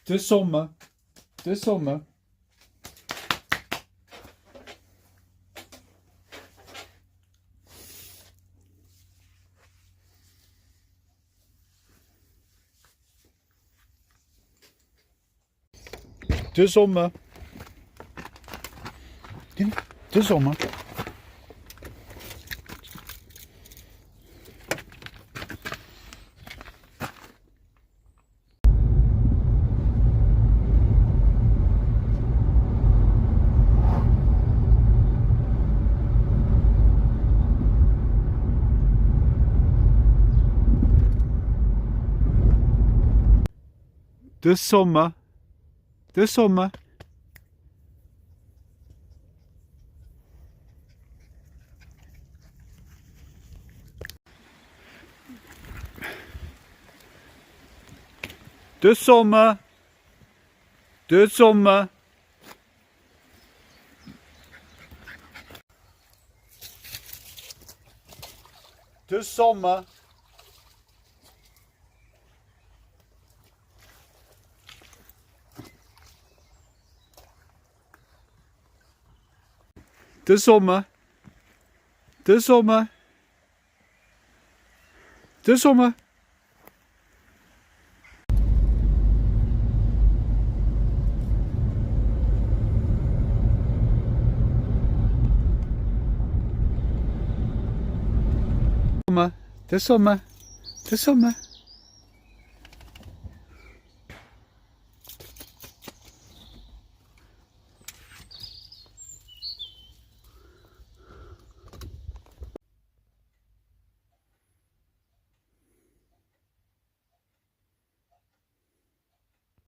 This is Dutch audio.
De sommen. De sommen. De sommen. De sommen. De sommen. De sommen. De sommen. De sommen. De sommen. De sommen. De sommen. De sommen. De sommen. De sommen.